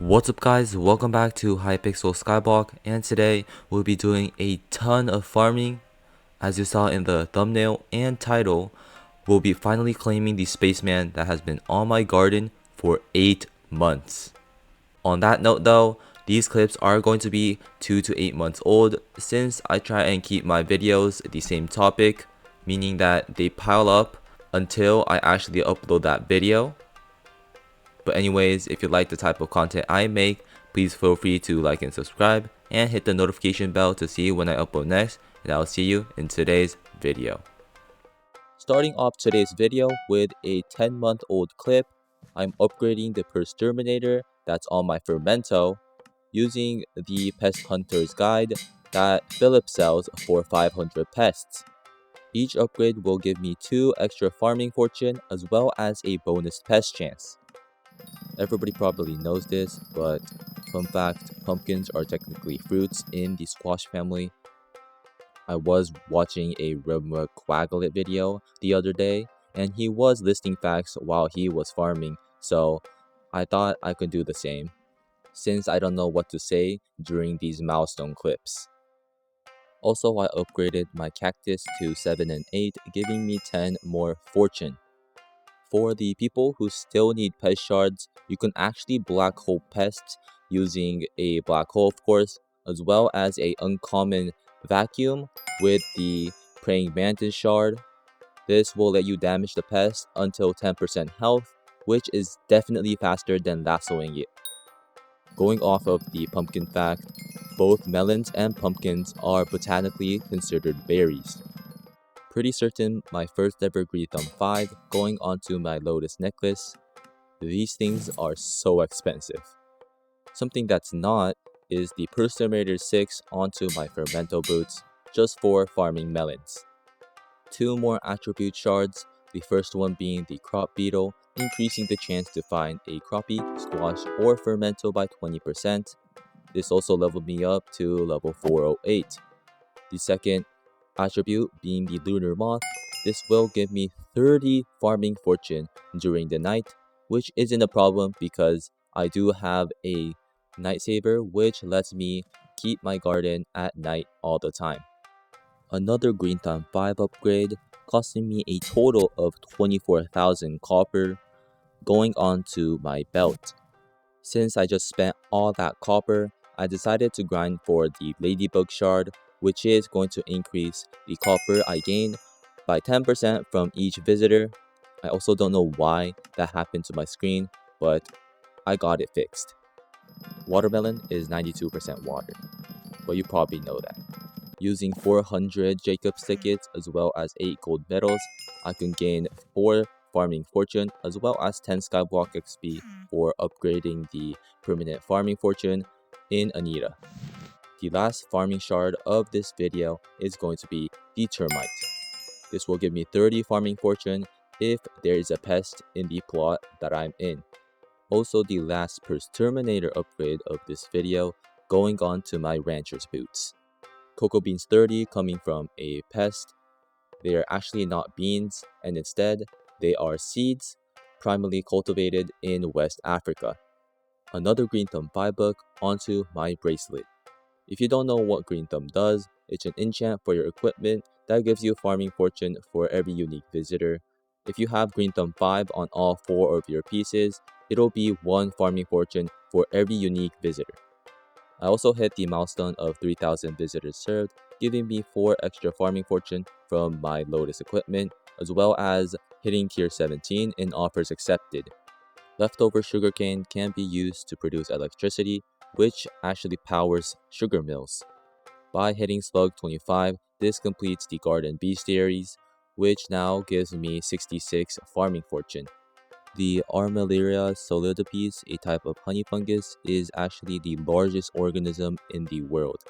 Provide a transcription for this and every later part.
What's up guys, welcome back to Hypixel Skyblock, and today we'll be doing a ton of farming. As you saw in the thumbnail and title, we'll be finally claiming the spaceman that has been on my garden for 8 months. On that note though, these clips are going to be 2 to 8 months old since I try and keep my videos the same topic, meaning that they pile up until I actually upload that video. But anyways, if you like the type of content I make, please feel free to like and subscribe and hit the notification bell to see when I upload next, and I'll see you in today's video. Starting off today's video with a 10-month-old clip, I'm upgrading the Pest Terminator that's on my Fermento using the Pest Hunter's Guide that Philip sells for 500 pests. Each upgrade will give me 2 extra farming fortune as well as a bonus pest chance. Everybody probably knows this, but fun fact, pumpkins are technically fruits in the squash family. I was watching a Quaglet video the other day, and he was listing facts while he was farming, so I thought I could do the same, since I don't know what to say during these milestone clips. Also, I upgraded my cactus to 7 and 8, giving me 10 more fortune. For the people who still need pest shards, you can actually black hole pests using a black hole, of course, as well as a uncommon vacuum with the praying mantis shard. This will let you damage the pest until 10% health, which is definitely faster than lassoing it. Going off of the pumpkin fact, both melons and pumpkins are botanically considered berries. Pretty certain my first ever Green Thumb 5 going onto my Lotus necklace. These things are so expensive. Something that's not is the Terminator 6 onto my Fermento boots just for farming melons. 2 more attribute shards, the first one being the crop beetle, increasing the chance to find a crappie, squash, or fermento by 20%. This also leveled me up to level 408. The second attribute being the lunar moth, this will give me 30 farming fortune during the night, which isn't a problem because I do have a night saver which lets me keep my garden at night all the time. Another Green Thumb 5 upgrade costing me a total of 24,000 copper going onto my belt. Since I just spent all that copper, I decided to grind for the ladybug shard, which is going to increase the copper I gain by 10% from each visitor. I also don't know why that happened to my screen, but I got it fixed. Watermelon is 92% water, but you probably know that. Using 400 Jacob's tickets as well as 8 gold medals, I can gain 4 farming fortune as well as 10 Skyblock XP for upgrading the permanent farming fortune in Anita. The last farming shard of this video is going to be the termite. This will give me 30 farming fortune if there is a pest in the plot that I'm in. Also, the last Pest Terminator upgrade of this video going on to my rancher's boots. Cocoa beans 30 coming from a pest. They are actually not beans, and instead they are seeds primarily cultivated in West Africa. Another Green Thumb 5 book onto my bracelet. If you don't know what Green Thumb does, it's an enchant for your equipment that gives you farming fortune for every unique visitor. If you have Green Thumb 5 on all 4 of your pieces, it'll be 1 farming fortune for every unique visitor. I also hit the milestone of 3,000 visitors served, giving me 4 extra farming fortune from my Lotus equipment, as well as hitting tier 17 in offers accepted. Leftover sugarcane can be used to produce electricity, which actually powers sugar mills. By hitting slug 25, this completes the garden bestiaries, which now gives me 66 farming fortune. The Armillaria solidipes, a type of honey fungus, is actually the largest organism in the world.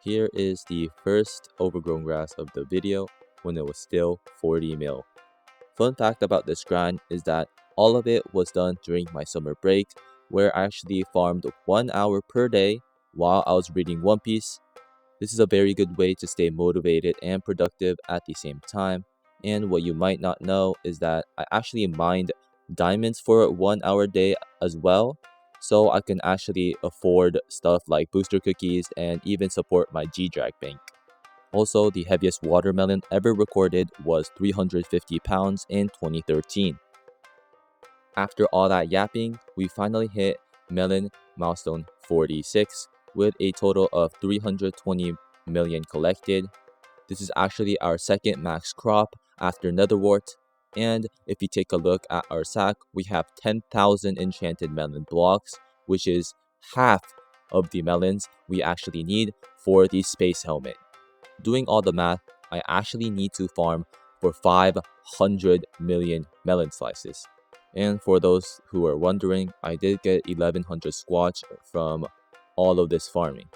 Here is the first overgrown grass of the video when it was still 40 mil. Fun fact about this grind is that all of it was done during my summer break, where I actually farmed 1 hour per day while I was reading One Piece. This is a very good way to stay motivated and productive at the same time. And what you might not know is that I actually mined diamonds for 1 hour a day as well, so I can actually afford stuff like booster cookies and even support my G-Drag bank. Also, the heaviest watermelon ever recorded was 350 pounds in 2013. After all that yapping, we finally hit melon milestone 46 with a total of 320 million collected. This is actually our second max crop after Netherwart, and if you take a look at our sack, we have 10,000 enchanted melon blocks, which is half of the melons we actually need for the space helmet. Doing all the math, I actually need to farm for 500 million melon slices. And for those who are wondering, I did get 1100 squash from all of this farming.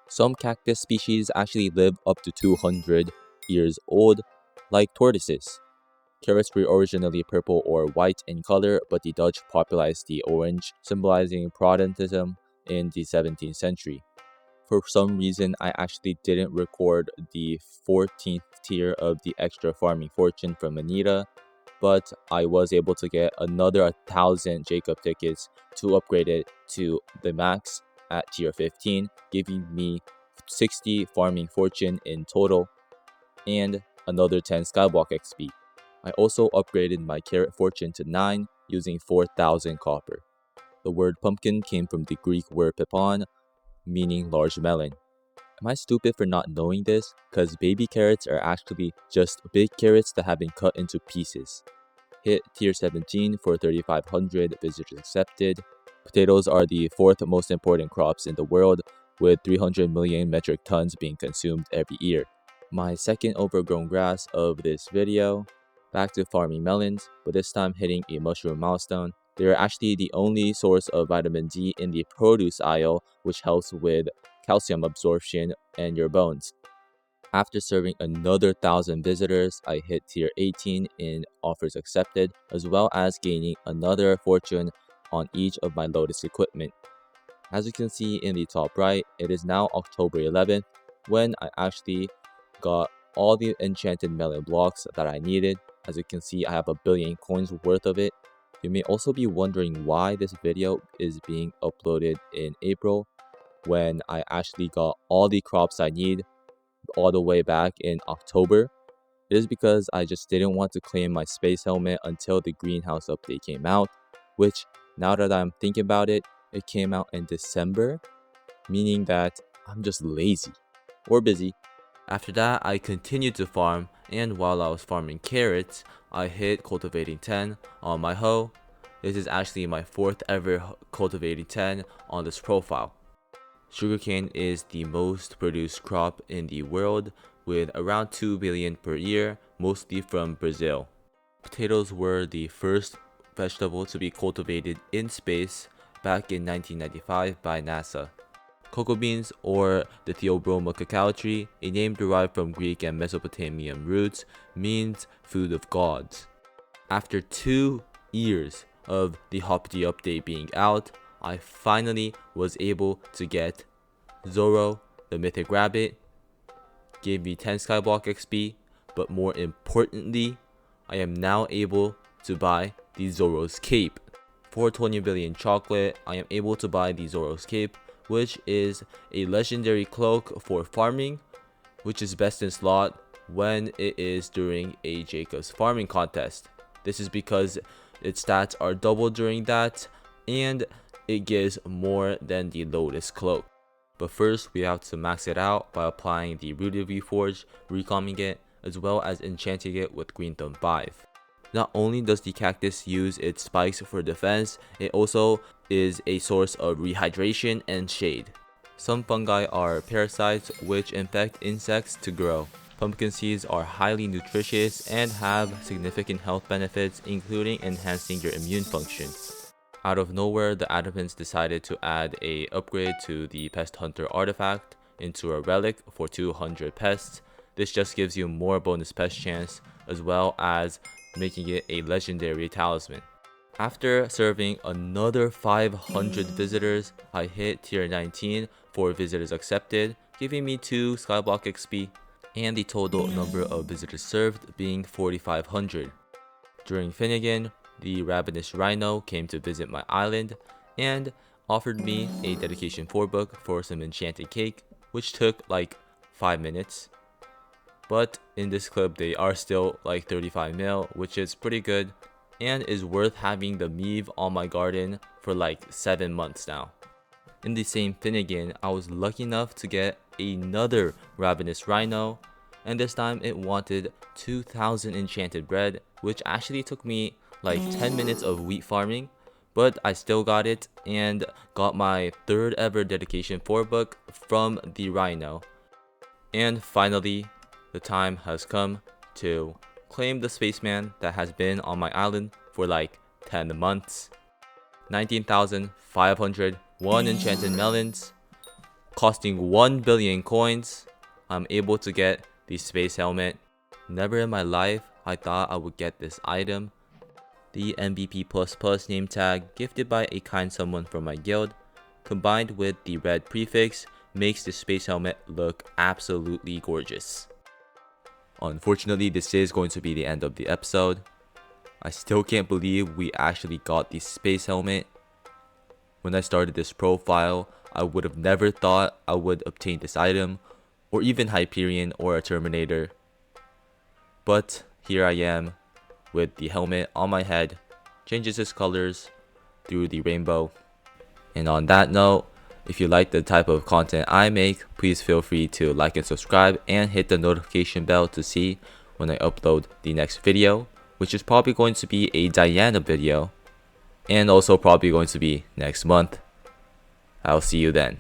Some cactus species actually live up to 200 years old, like tortoises. Carrots were originally purple or white in color, but the Dutch popularized the orange, symbolizing Protestantism in the 17th century. For some reason, I actually didn't record the 14th tier of the extra farming fortune from Anita, but I was able to get another 1,000 Jacob tickets to upgrade it to the max at tier 15, giving me 60 farming fortune in total and another 10 Skyblock XP. I also upgraded my carrot fortune to 9 using 4,000 copper. The word pumpkin came from the Greek word pipon, meaning large melon. Am I stupid for not knowing this? Cause baby carrots are actually just big carrots that have been cut into pieces. Hit tier 17 for 3,500 visitors accepted. Potatoes are the fourth most important crops in the world, with 300 million metric tons being consumed every year. My second overgrown grass of this video. Back to farming melons, but this time hitting a mushroom milestone. They are actually the only source of vitamin D in the produce aisle, which helps with calcium absorption and your bones. After serving another 1,000 visitors, I hit tier 18 in offers accepted, as well as gaining another fortune on each of my Lotus equipment. As you can see in the top right, it is now October 11th when I actually got all the enchanted melon blocks that I needed. As you can see, I have a billion coins worth of it. You may also be wondering why this video is being uploaded in April when I actually got all the crops I need all the way back in October. It is because I just didn't want to claim my space helmet until the greenhouse update came out, which now that I'm thinking about it, it came out in December, meaning that I'm just lazy or busy. After that, I continued to farm, and while I was farming carrots, I hit cultivating 10 on my hoe. This is actually my fourth ever cultivating 10 on this profile. Sugarcane is the most produced crop in the world, with around 2 billion per year, mostly from Brazil. Potatoes were the first vegetable to be cultivated in space back in 1995 by NASA. Cocoa beans, or the Theobroma cacao tree, a name derived from Greek and Mesopotamian roots, means food of gods. After 2 years of the Hoppity update being out, I finally was able to get Zoro, the mythic rabbit, gave me 10 Skyblock XP, but more importantly, I am now able to buy the Zoro's cape. For 20 billion chocolate, I am able to buy the Zoro's cape, which is a legendary cloak for farming, which is best in slot when it is during a Jacob's farming contest. This is because its stats are double during that, and it gives more than the Lotus cloak. But first, we have to max it out by applying the Rooted Reforge, recomming it, as well as enchanting it with Green Thumb 5. Not only does the cactus use its spikes for defense, it also is a source of rehydration and shade. Some fungi are parasites which infect insects to grow. Pumpkin seeds are highly nutritious and have significant health benefits, including enhancing your immune function. Out of nowhere, the Adamants decided to add a upgrade to the Pest Hunter artifact into a relic for 200 pests. This just gives you more bonus pest chance, as well as making it a legendary talisman. After serving another 500 visitors, I hit tier 19 for visitors accepted, giving me 2 Skyblock XP, and the total number of visitors served being 4,500. During Finnegan, the ravenous rhino came to visit my island, and offered me a dedication 4 book for some enchanted cake, which took like 5 minutes. But in this clip they are still like 35 mil, which is pretty good and is worth having the Meave on my garden for like 7 months now. In the same Finnegan, I was lucky enough to get another Ravenous Rhino, and this time it wanted 2000 enchanted bread, which actually took me like 10 minutes of wheat farming, but I still got it and got my 3rd ever dedication 4 book from the Rhino. And finally, the time has come to claim the spaceman that has been on my island for like 10 months. 19,501 enchanted melons, costing 1 billion coins. I'm able to get the space helmet. Never in my life I thought I would get this item. The MVP++ name tag gifted by a kind someone from my guild, combined with the red prefix, makes the space helmet look absolutely gorgeous. Unfortunately, this is going to be the end of the episode. I still can't believe we actually got the space helmet. When I started this profile, I would have never thought I would obtain this item, or even Hyperion or a Terminator. But here I am, with the helmet on my head, changes its colors through the rainbow. And on that note, if you like the type of content I make, please feel free to like and subscribe and hit the notification bell to see when I upload the next video, which is probably going to be a Diana video, and also probably going to be next month. I'll see you then.